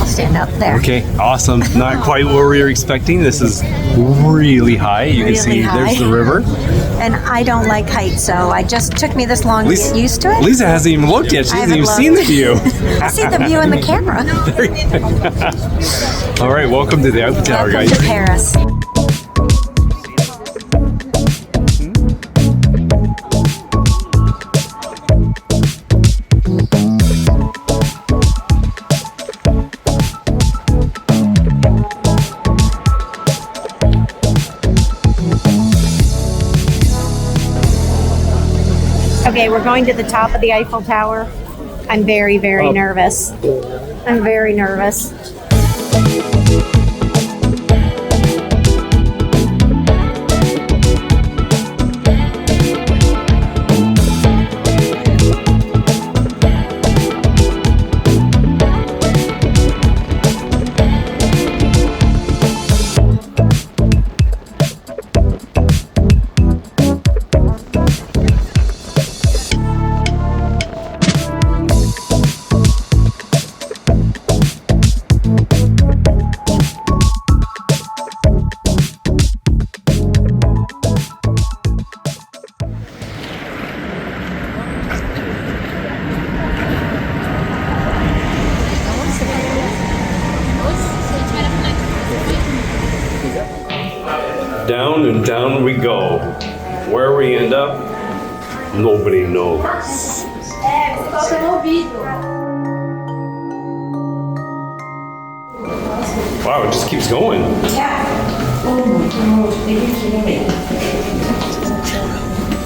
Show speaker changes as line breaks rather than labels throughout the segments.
stand up there.
Okay, awesome. Not quite what we were expecting. This is really high. You can see there's the river.
And I don't like heights, so it just took me this long to get used to it.
Lisa hasn't even looked yet. She hasn't even seen the view.
I see the view in the camera.
All right, welcome to the Eiffel Tower, guys.
Welcome to Paris. Okay, we're going to the top of the Eiffel Tower. I'm very, very nervous. I'm very nervous.
Down and down we go. Where we end up, nobody knows. Wow, it just keeps going.
Yeah.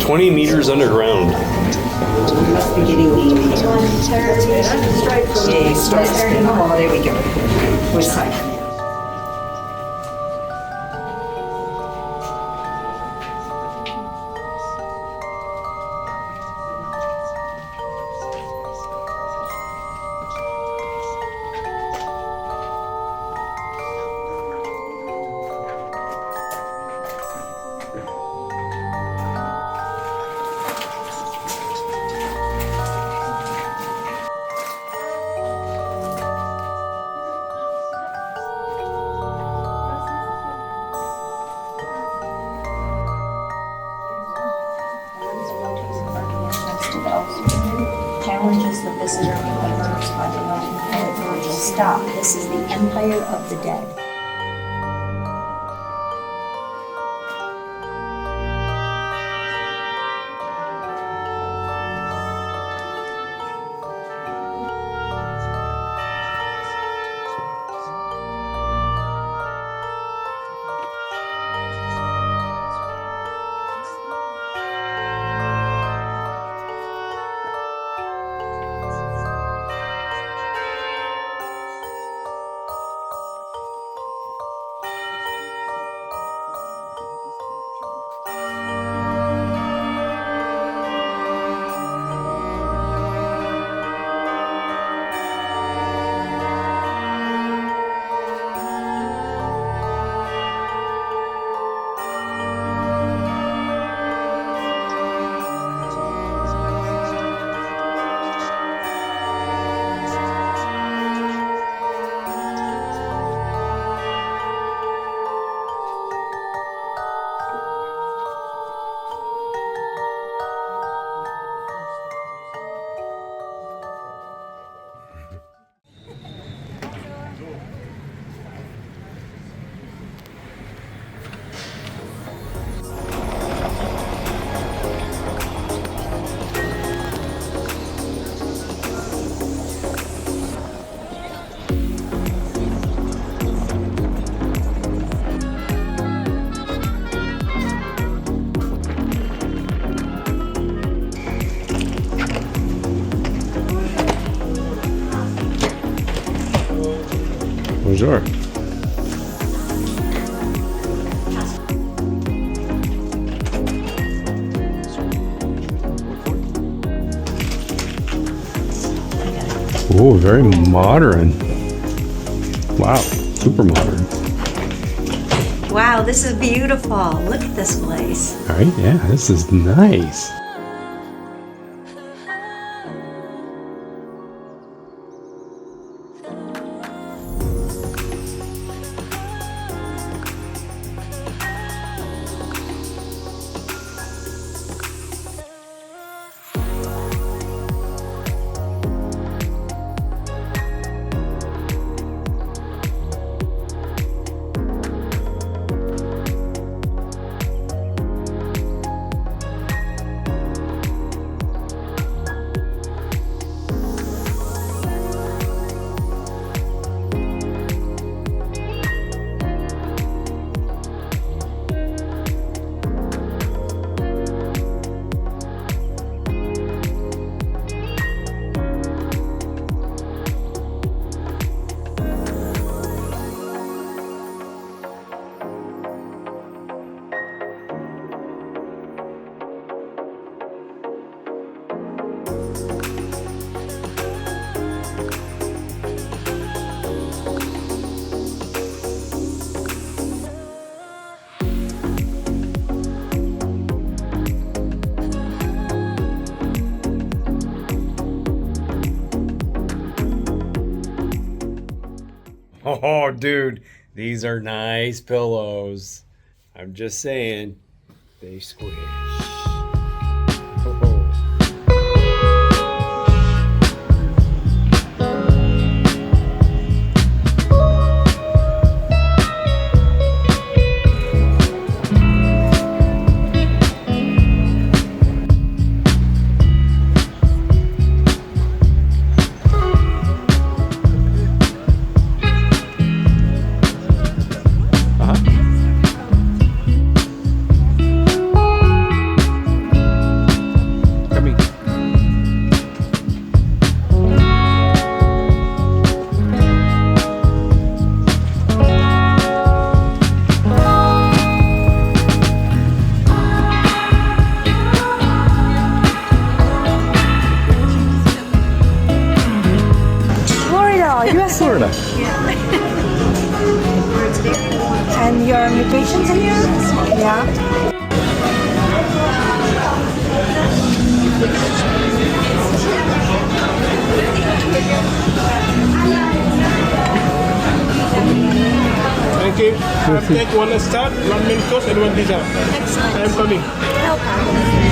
20 meters underground.
Must be getting the Oh, there we go. Which side? Challenges the visitor to immerse by the Roman poet Virgil. Stop. This is the Empire of the Dead.
Bonjour. Oh, very modern. Wow, super modern.
Wow, this is beautiful. Look at this place.
All right, yeah, this is nice. Oh, dude, these are nice pillows. I'm just saying, they squish. Oh.
Florida.
And your vacations here? Yeah.
Thank you. I'll take one start, one main course, and one dessert.
Excellent.
I'm coming.
No problem.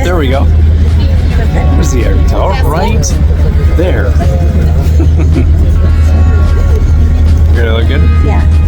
There we go. There's the Eiffel Tower right there. Really look good?
Yeah.